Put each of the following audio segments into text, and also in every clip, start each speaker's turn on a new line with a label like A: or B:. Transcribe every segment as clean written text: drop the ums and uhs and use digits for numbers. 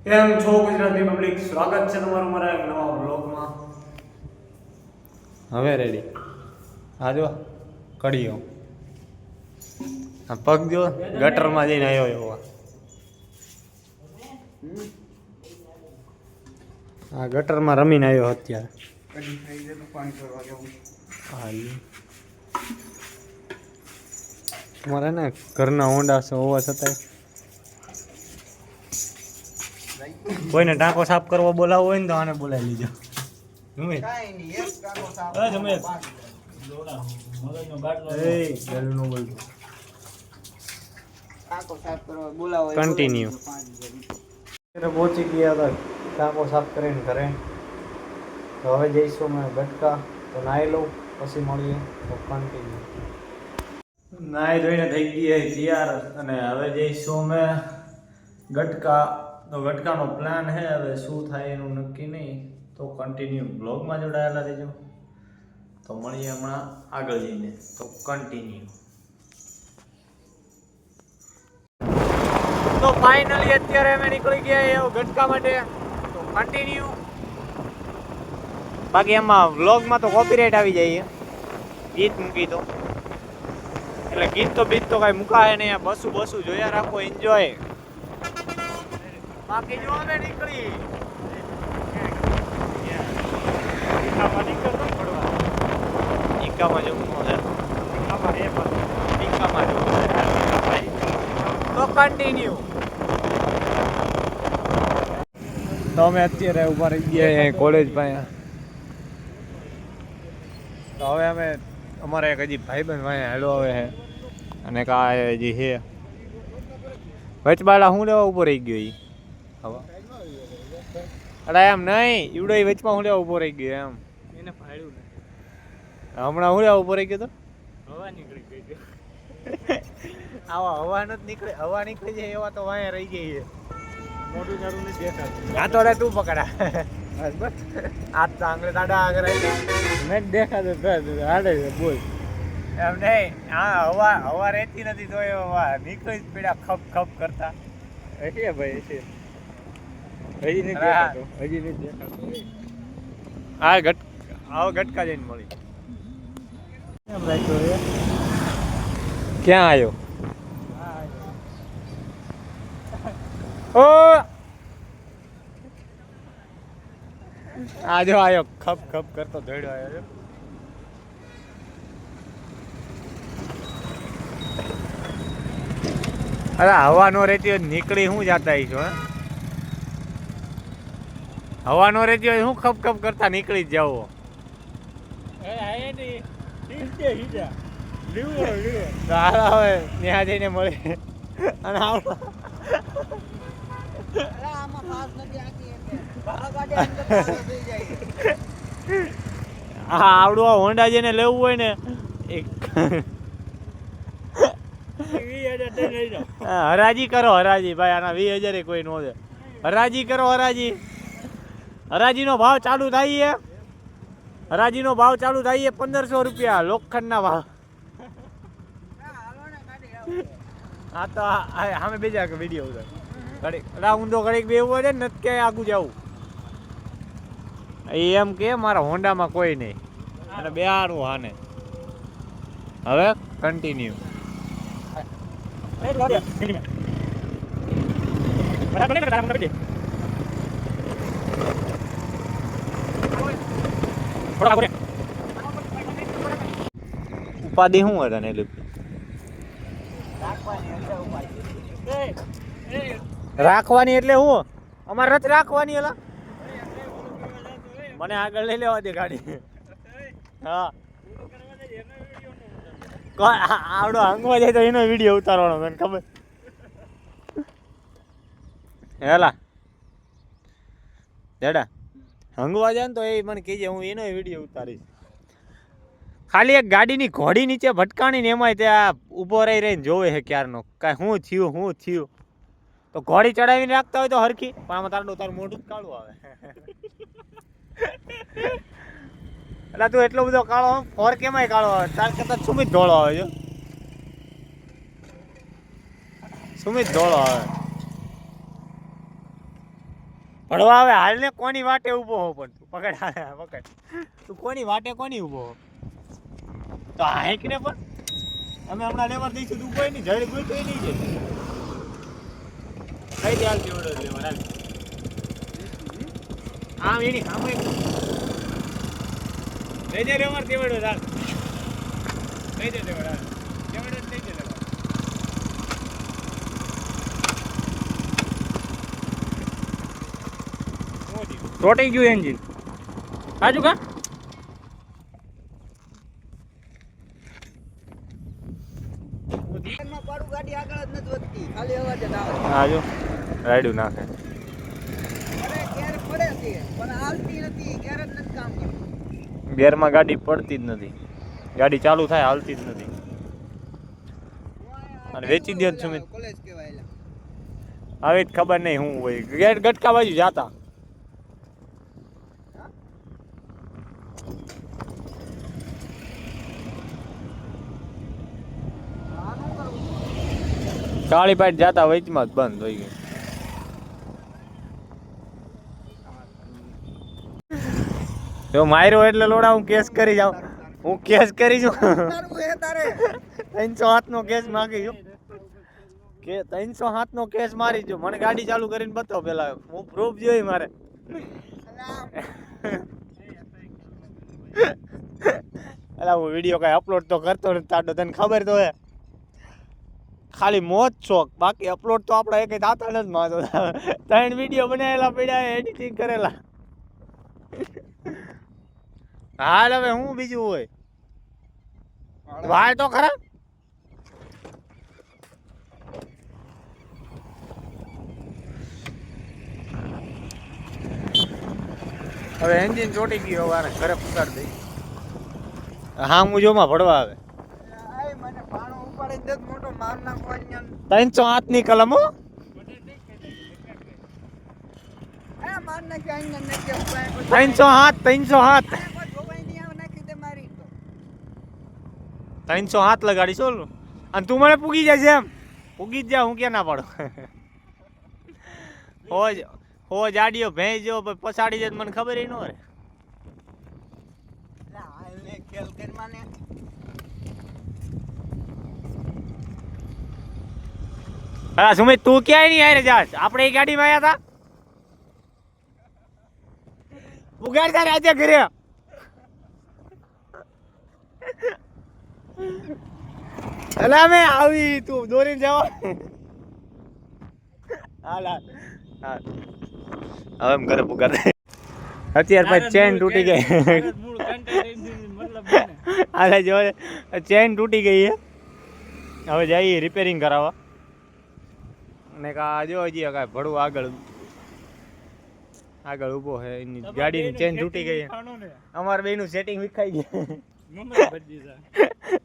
A: કેમ છો ગુજરાતી પબ્લિક, સ્વાગત છે તમારું મારા એક નવા વ્લોગમાં. હવે રેડી આજો કડીઓ આ પગ જો ગટરમાં જઈને આવ્યો એવો. આ ગટરમાં રમીને આવ્યો અત્યારે. તમારે ને ઘરના હોંડા હોવા છતાંય કોઈને ટાંકો સાફ કરવા બોલાવવો હોય ને તો આને બોલાવી લીજો. કન્ટિન્યુ પહોંચી ગયા હતા ટાંકો સાફ કરીને ઘરે. તો હવે જઈશું મેં ગટકા, તો નાહી લઉં પછી મળીએ. તો કન્ટિન્યુ નાહી ધોઈને થઈ ગઈ તૈયાર અને હવે જઈશું અમે ગટકા. તો ગટકાનો પ્લાન છે, હવે શું થાય એનું નક્કી નહીં. તો કન્ટિન્યુ બ્લોગમાં જોડાયેલા રહેજો. તો મળીએ હમણાં આગળ જઈને. તો કન્ટિન્યુ. તો ફાઇનલી અત્યારે અમે નીકળી ગયા ગટકા માટે. તો કન્ટિન્યુ. બાકી એમાં વ્લોગમાં તો કોપીરાઇટ આવી જાય, ગીત મૂકી તો એટલે ગીત તો બીત તો કાંઈ મુકાય નહીં. બસું જોયા રાખો, એન્જોય. બાકી જો અમે નીકળી ઈકામાં જવું છે, ઈકામાં જવું તો કન્ટિન્યુ. તો અમે અત્યારે ઉભા રહી ગયા કોલેજ પાસે. તો હવે અમે અમારે એક હજી ભાઈબંધ ભાઈ હેડો આવે છે અને કા હજી છે વચબાલા હું લેવા ઉભો રહી ગયો. ઈ અરે એમ નહીં, ઈવડો વચમાં હું લેવા ઉભો રહી ગયો એમ. એને ફાડ્યું ને હમણાં હું લેવા ઉભો રહી ગયો તો હવા નીકળી ગઈ. આવા હવા નથી નીકળે, હવા નીકળી જાય એવા તો વાંહે રહી ગઈ છે. મોટું ચારું નથી દેખાતું. આ તો રે તું પકડા બસ આ તો આંગળે દાડા આગળ આવી મેં દેખાતો હાડે બોલ એમ નહીં. હા હવા રહેતી નથી તો એ હવા નીકળી જ પડ્યા ખપ ખપ કરતા. એટલે ભાઈ છે હજી નથી દેખાતો, હજી નથી દેખાતો. આ ગટકા જઈને મળી. કેમ રાખ્યો? ક્યાં આવ્યો? ઓ આજો આવ્યો, ખપ ખપ કરતો દોડ્યો આવ્યો. અરે હવા નો રહેતી હોય નીકળી શું જાતા છો? હવા નો રહેતી હોય શું ખપ ખપ કરતા નીકળી જ જાવ. હવે ત્યાં જઈને મળે અને આવડું આ હોન્ડા જેને લેવું હોય ને એક હરાજી કરો, હરાજી ભાઈ. આના 20,000 કોઈ નો દે. હરાજી કરો, હરાજી નો ભાવ ચાલુ થાય છે. હરાજી નો ભાવ ચાલુ થાય છે 1500 રૂપિયા લોખંડના ભાવ. હા તો અમે બીજા વિડીયો ઉતાર ઘડીક ઊંધો ઘડીક બેવું હોય ને નથી ક્યાંય આગું જવું. એમ કે મારા હોન્ડામાં કોઈ નહીં અને બેહારું હાને. હવે કન્ટિન્યુ. ઉપાધિ શું હતા ને રાખવાની એટલે હું અમારે રથ રાખવાની એલા મને આગળ લઈ લેવા દે ગાડી. હા આવડો હંગવા જાય તો એનો વિડીયો ઉતારવાનો મને ખબર. હેલા ડેડા હંગવા જાય ને તો એ મને કહેજે, હું એનો વિડીયો ઉતારીશ. ખાલી એક ગાડીની ઘોડી નીચે ભટકાણી ને એમાંય ત્યાં ઊભો રહીને જોવે છે ક્યારનો કાંઈ શું થયું. તો ઘોડી ચડાવીને રાખતા હોય તો હરખી, પણ આમાં તારું મોઢું જ કાળું આવે. એટલે તું એટલો બધો કાળો ફોર કેમાંય કાળો આવે? તાર કરતા સુમિત ધોળો આવે છે. સુમિત ધોળો આવે. ભણવા આવે હાલ ને કોની વાટે ઊભો હો પણ તું પકડ પકડ તું કોની વાટે કોની ઊભો હો તો હાઈક ને પણ અમે હમણાં લેવા દઈશું તું કોઈ નહીં જડી કોઈ તો નહીં છે કઈ દે હાલ જેવડો લેવા હાલ આમ એની સામે લઈ દે રેવર તેવડો હાલ લઈ દે તેવડો હાલ તેવડો લઈ દે લેવા તોટી ગયું એન્જિન આજુ કા
B: ગાડી આગળ જ નથી વધતી ખાલી અવાજ જ આવે
A: આજો રાઈડું નાખે
B: અરે ગેર પડે છે પણ હાલતી નથી ગેર જ નથી કામ કરતું
A: ગેરમાં ગાડી પડતી જ નથી ગાડી ચાલુ થાય હાલતી જ નથી અને વેચી દે સુમિત
B: કોલેજ કહેવાય
A: હવે જ ખબર નહીં શું હોય ગેટ ગટકા બાજુ જાતા કાળી પાટ જાતા વચમાં જ બંધ થઈ ગઈ જો માર્યો એટલે લોડા હું કેસ કરી જાઉં હું કેસ કરી છું 307 નો કેસ માગી જો કે 307 નો કેસ મારી જો મને ગાડી ચાલુ કરીને બતાવો પેલા હું પ્રૂફ જોઈ મારે અલા હું વિડીયો કઈ અપલોડ તો કરતો નથી તાડો તને ખબર તો હે ખાલી મોજ શોખ બાકી અપલોડ તો આપણા એક દાતા નથી મારતો 3 વિડીયો બનાવેલા પડ્યા એડિટિંગ કરેલા હાલ હવે હું બીજું હોય વાય તો ખરા હવે એન્જિન ચોટી ગયો વારે ઘરે પુગાડી દઈ હા હું જોમાં ભડવા આવે
B: મને પાણો ઉપાડી દે મોટો માર નાખવા
A: 308 ની કલમ હો
B: એ માર નાખી આઈને નાખી ઉપાય
A: 307
B: જોવાઈ ની આવ નાખી દે મારી તો
A: 307 લગાડી સોલ અને તું મને પૂગી જાય છે એમ પૂગી જ જા હું ક્યાં ના પાડો હો જાડીઓ ભેંજો પછાડી જાય મને ખબર ય ન રે
B: હાલે ખેલ કર માને
A: હા સુમિત તું ક્યાંય નહીં આરે જાસ આપણે એ ગાડીમાં આવ્યા હતા પુગાડ તારે આજે ઘરે અલા મે આવી તું દોરીને જાવ હાલ હા હવે એમ ઘરે પુગાડ અત્યાર પછી ચેન તૂટી ગઈ હાલે જો ચેન તૂટી ગઈ છે હવે જઈએ રિપેરિંગ કરાવવા ને કા જો હજી કાંઈ ભડું આગળ ઊભો છે એની ગાડીની ચેન તૂટી ગઈ અમારે બેયનું સેટિંગ વિખાઈ ગયું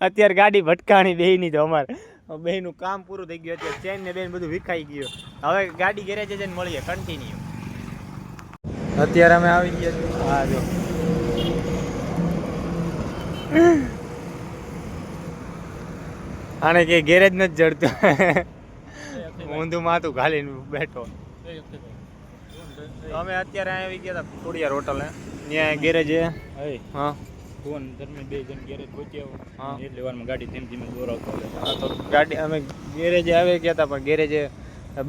A: અત્યારે ગાડી ભટકાણી બેયની તો અમારે બેયનું કામ પૂરું થઈ ગયું અત્યારે ચેન ને બેન બધું વિખાઈ ગયું હવે ગાડી ગેરેજ જઈને મળીએ કન્ટિન્યુ અત્યારે અમે આવી ગયા હા જો આને કે ગેરેજ નથી જડતું ઊંધું માથું ઘાલીને બેઠો અમે અત્યારે આવી ગયા હતા ખોડિયાર હોટલ ત્યાં ગેરેજ હા ફોન ધર્મે 2 જણ ગેરેજ પહોંચ્યા હા એટલે વારમાં ગાડી ધીમે ધીમે દોરાવતો હા તો ગાડી અમે ગેરેજે આવી ગયા હતા પણ ગેરેજે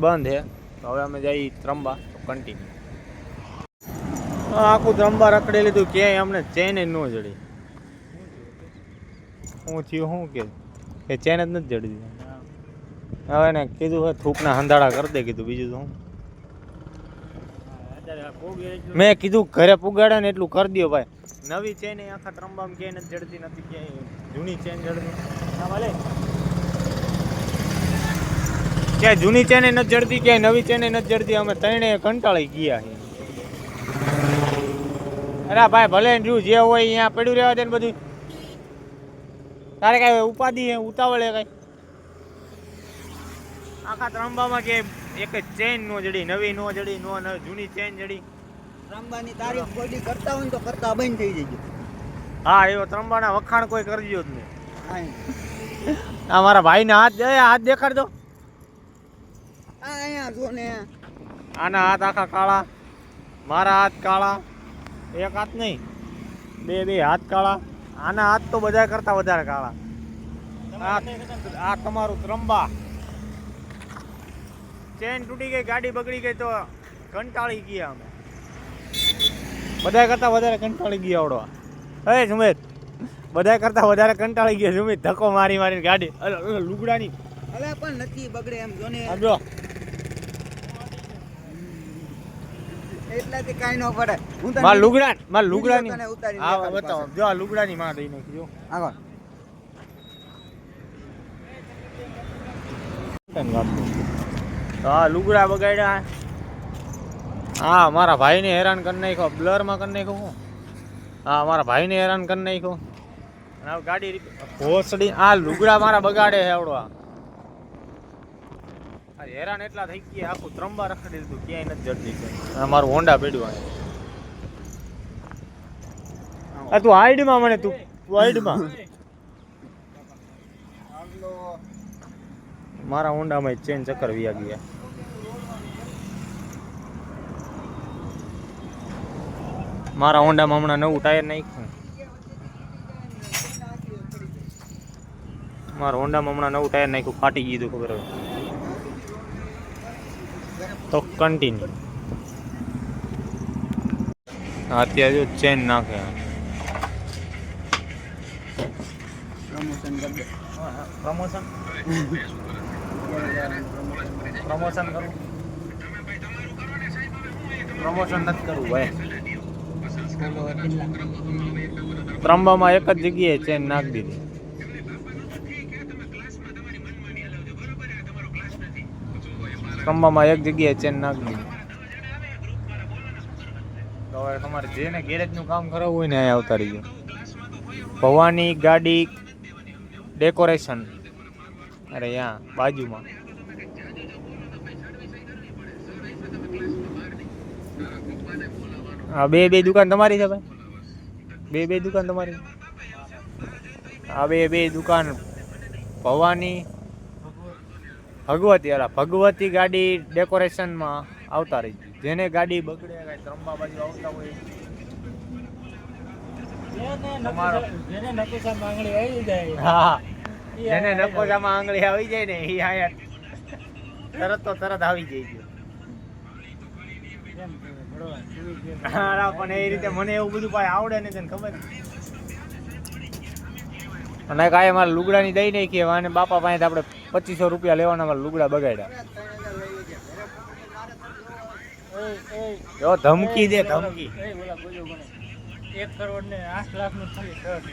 A: બંધ છે તો હવે અમે જઈ ત્રંબા કન્ટિન્યુ આખું ત્રંબા રખડી લીધું ક્યાંય અમને ચેન જ ન જડી હું થયું શું કે ચેન જ નથી જડી હવે ને કીધું હે થૂકના હંધાડા કરી દે કીધું બીજું તો હું મેં કીધું ઘરે પુગાડે ને એટલું કરી દો ભાઈ નવી ચેન આખા ત્રંબામાં ક્યાંય નથી જડતી નથી ક્યાંય જૂની ચેન જડતી ક્યાંય જૂની ચેન નથી જડતી ક્યાંય નવી ચેન નથી જડતી અમે ત્રણે કંટાળી ગયા છે અરે ભાઈ ભલે જોયું જે હોય અહીંયા પડ્યું રહેવા દે ને બધું તારે કાંઈ ઉપાધિ હે ઉતાવળે કાંઈ આખા ત્રંબામાં કે એક જ ચેન નો જડી નવી નો જડી નો જૂની ચેન જડી
B: ત્રંબાની તારીફ કોઈ કરતા હોય તો કરતા બંધ થઈ જજો
A: હા એવો ત્રંબાના વખાણ કોઈ કરજો જ નહીં આ મારા ભાઈના હાથ દેખાડ દો
B: અહીંયા જો ને
A: આના હાથ આખા કાળા મારા હાથ કાળા, એક હાથ નહીં, બે હાથ કાળા. આના હાથ તો બધા કરતા વધારે કાળા. આ તમારું ત્રંબા. ચેન તૂટી ગઈ, ગાડી બગડી ગઈ તો કંટાળી ગયા અમે. બધા કરતા વધારે કંટાળી ગયા આવડવા. હે સુમિત, બધા કરતા વધારે કંટાળી ગયા સુમિત. ધક્કો મારી મારીને ગાડી લુગડાની.
B: અલે પણ નથી બગડે એમ જો ને.
A: જો
B: એટલાથી કાઈ ન પડે. હું
A: માર લુગડાની
B: તને ઉતારી
A: હા બતાવો. જો આ લુગડાની માં દઈ નાખી જો.
B: આગળ
A: હા લુગડા બગાડ્યા. હા મારા ભાઈને હેરાન કરી નાખ્યો. બ્લરમાં કરી નાખ્યો હું. હા મારા ભાઈને હેરાન કરી નાખ્યો. હવે ગાડી ભોસડી. આ લુગડા મારા બગાડે છે આવડવા. હેરાન એટલા થઈ ગયા, આખું ત્રંબા રખડી દીધું, ક્યાંય નથી જડતી. મારું હોન્ડા પડ્યું. તું હાઈડમાં મને, તું હાઈડમાં. મારા હોન્ડામાં ચેન ચક્કર વ્યા ગયા. મારા હોન્ડામાં હમણાં નવું ટાયર નાખ્યું. મારા હોન્ડામાં હમણાં નવું ટાયર નાખ્યું, ફાટી ગયું ખબર હવે. તો કન્ટિન્યુ. અત્યારે જો ચેન નાખે.
B: પ્રમોશન કરી દે.
A: પ્રમોશન પ્રમોશન કરું. પ્રમોશન નથી કરવું ભાઈ. ત્રંબામાં એક જ જગ્યાએ ચેન નાખી દીધી. ત્રંબામાં એક જગ્યાએ ચેન નાખી દીધી. તો હવે તમારે જેને ગેરેજનું કામ કરાવવું હોય ને અહીંયા આવતા રહીજો. ભવાની ગાડી ડેકોરેશન. અરે યા બાજુમાં. હા બે દુકાન તમારી છે ભાઈ? બે દુકાન તમારી? હા બે દુકાન ભવાની ભગવતી. અરે ભગવતી ગાડી ડેકોરેશનમાં આવતા રહી. જેને ગાડી બગડે કાંઈ ત્રંબા બાજુ આવતા હોય
B: જેને નકુસામાં આંગળી આવી જાય.
A: હા જેને નકોશામાં આંગળી આવી જાય ને એ આયા તરત આવી જાય. હા પણ એ રીતે મને એવું બધું પાછું આવડે ને તને ખબર. અને કાંઈ મારે લુગડાની દઈ નાખીએ અને બાપા પાસે આપણે 2500 રૂપિયા લેવાના. મારે લુગડા બગાડ્યા. જો ધમકી દે ધમકી.
B: 1 કરોડ ને 8 લાખ નું થઈ શર્ટ.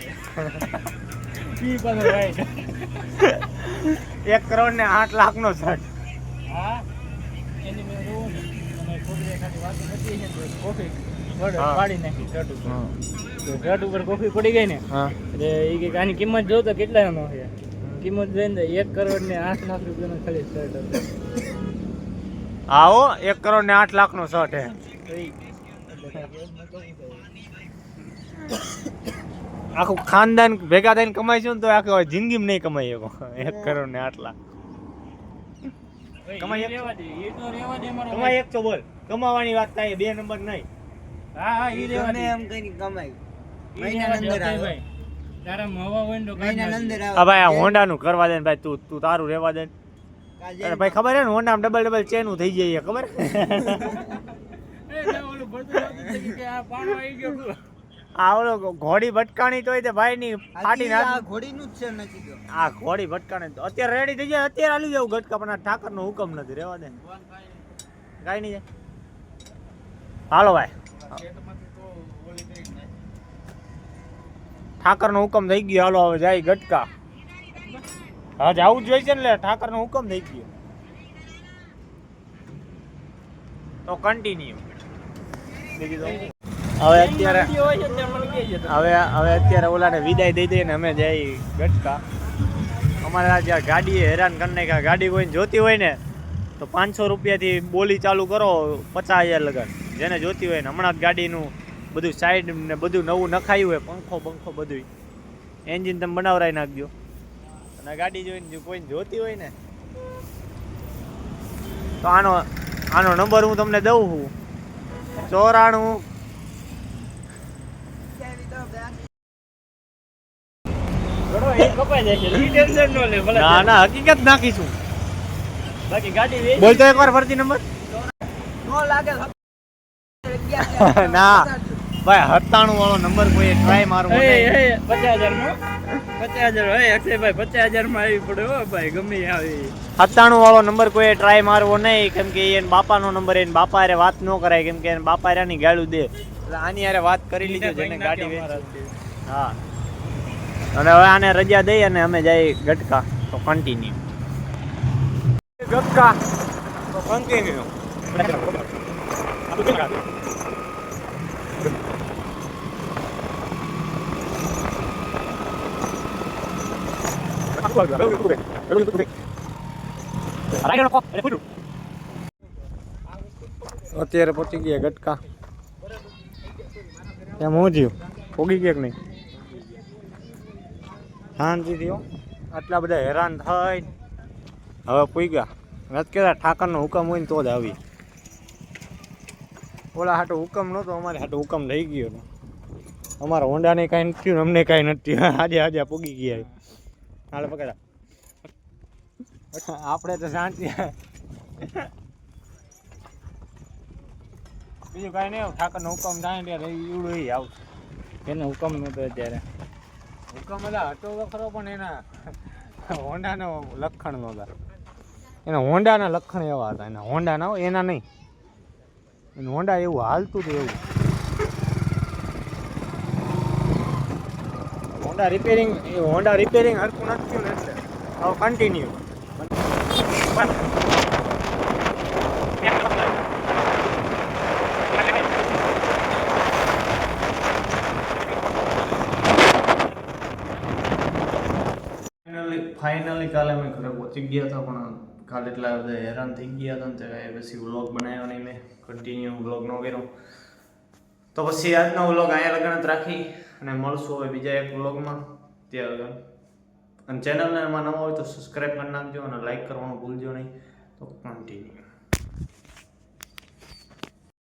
A: 1 કરોડ ને 8 લાખ નો શર્ટ.
B: હા એની મેં જોઉં ને અને છોકરી ખાલી વાત નથી છે તો કોફી પાડી નાખી શર્ટ ઉપર. શર્ટ ઉપર કોફી પડી ગઈ ને એટલે એ કે આની કિંમત જો તો કેટલા નો છે. કિંમત જોઈને 1 કરોડ ને 8 લાખ રૂપિયાનો ખાલી શર્ટ હતો.
A: આવો 1 કરોડ ને 8 લાખ નો શર્ટ હે. આખું ખાનદાન ભેગા થઈને કમાઈશું ને તો આખી જિંદગીમાં નહીં કમાઈ શકો. 1 કરોડ ને 8 લાખ કમાઈ એકસો. બોલ કમાવાની વાત થાય, 2 નંબર નહીં.
B: હા ઈ રેવા દે એમ કઈ કમાઈ. મહિના અંદર આવે તારા મવા હોય ને મહિના અંદર આવે.
A: આ ભાઈ આ હોન્ડા નું કરવા દે ને ભાઈ. તું તારું રહેવા દે. અરે ભાઈ ખબર હે ને હોન્ડા માં ડબલ ચેનું થઈ જાય ખબર?
B: ઓલું બધું કે આ પાણો આવી ગયો.
A: આ ઓલો ઘોડી ભટકાણી તોય તે ભાઈ ની ફાટી ના.
B: આ ઘોડીનું જ છે નથી ગયો.
A: આ ઘોડી ભટકાણી તો અત્યારે રેડી થઈ જાય. અત્યારે આલી જાવ ગટકા. પણ આ ઠાકર નો હુકમ નથી. રહેવા દે કાઈ નહીં. હાલો ભાઈ ઠાકર નો હુકમ થઈ ગયો. હાલો હવે જાય ગટકા. હા જવું જ જોઈએ છે ને. ઠાકર નો હુકમ થઈ ગયો તો કન્ટિન્યુ. હવે અત્યારે ઓલાને વિદાય દઈ દઈએ ને અમે જઈ ગટકા. અમારે આ જ્યાં ગાડીએ હેરાન કરી નાખ્યા. ગાડી કોઈને જોતી હોય ને તો 500 રૂપિયાથી બોલી ચાલુ કરો 50,000 લગન. જેને જોતી હોય ને હમણાં જ ગાડીનું બધું સાઈડ ને બધું નવું નખાયું હોય, પંખો બધું એન્જિન તમે બનાવરાઈ નાખજો. અને ગાડી જોઈને કોઈને જોતી હોય ને તો આનો નંબર હું તમને દઉં છું. 94
B: બરો એ કપાઈ જાય છે ઈ ટેન્શન નો લે ભલે
A: ના ના હકીકત નાખીશું
B: બાકી ગાડી વેચી
A: બોલતો એકવાર ફરતી નંબર
C: નો લાગે
A: ના ભાઈ 97 વાળો નંબર કોઈ ટ્રાય મારવો
B: એ
A: નહીં
B: એ 50000 માં 50000 હે અક્ષયભાઈ 50000 માં આવી પડે હો ભાઈ ગમે આવી
A: 97 વાળો નંબર કોઈ ટ્રાય મારવો નહીં કેમ કે એન બાપાનો નંબર એને બાપા હારે વાત ન કરાય કેમ કે એને બાપા હારેની ગાળું દે એટલે આની હારે વાત કરી લીધો જેને ગાડી વેચી હા અને હવે આને રજા દઈ અને અમે જઈએ ગટકા તો કન્ટિન્યુ ગટકા તો કન્ટિન્યુ અત્યારે પહોંચી ગયા ગટકા એમ હું થયું પોગી ગયા કે નહીં શાંતિ થયો આટલા બધા હેરાન થઈ હવે પૂગ્યા નથી કહેતા ઠાકરનો હુકમ હોય ને તો જ આવી ઓલા હાટો હુકમ નહોતો અમારે હાટો હુકમ થઈ ગયો હતો અમારા હોન્ડાને કાંઈ નથી થયું અમને કાંઈ નથી આજે આજે પૂગી ગયા હાલે પકડા આપણે તો શાંતિ બીજું કાંઈ નહીં ઠાકરનો હુકમ થાય ને ત્યારે ઈવડું એ આવશે
B: એને હુકમ નતો અત્યારે
A: હુકમ બધા હતો તો ખરો પણ એના હોન્ડાનો લક્ષણ નહોતા એના હોન્ડાના લક્ષણ એવા હતા એના હોન્ડા ના હોય એના નહીં એનું હોન્ડા એવું હાલતું હતું એવું હોન્ડા રિપેરિંગ હરખું નથી થયું ને એટલે હવે કન્ટિન્યુ ફાઇનલી કાલે અમે ઘરે પહોંચી ગયા હતા પણ કાલે એટલા બધા હેરાન થઈ ગયા હતા ને ત્યારે પછી વ્લોગ બનાવ્યો નહીં મેં કન્ટિન્યુ વ્લોગ ન કર્યો તો પછી આજનો વ્લોગ અહીંયા લગન જ રાખી અને મળશું હવે બીજા એક વ્લોગમાં ત્યાં લગન અને ચેનલને એમાં નવા હોય તો સબસ્ક્રાઈબ કરી નાખજો અને લાઈક કરવાનું ભૂલજો નહીં તો કન્ટિન્યુ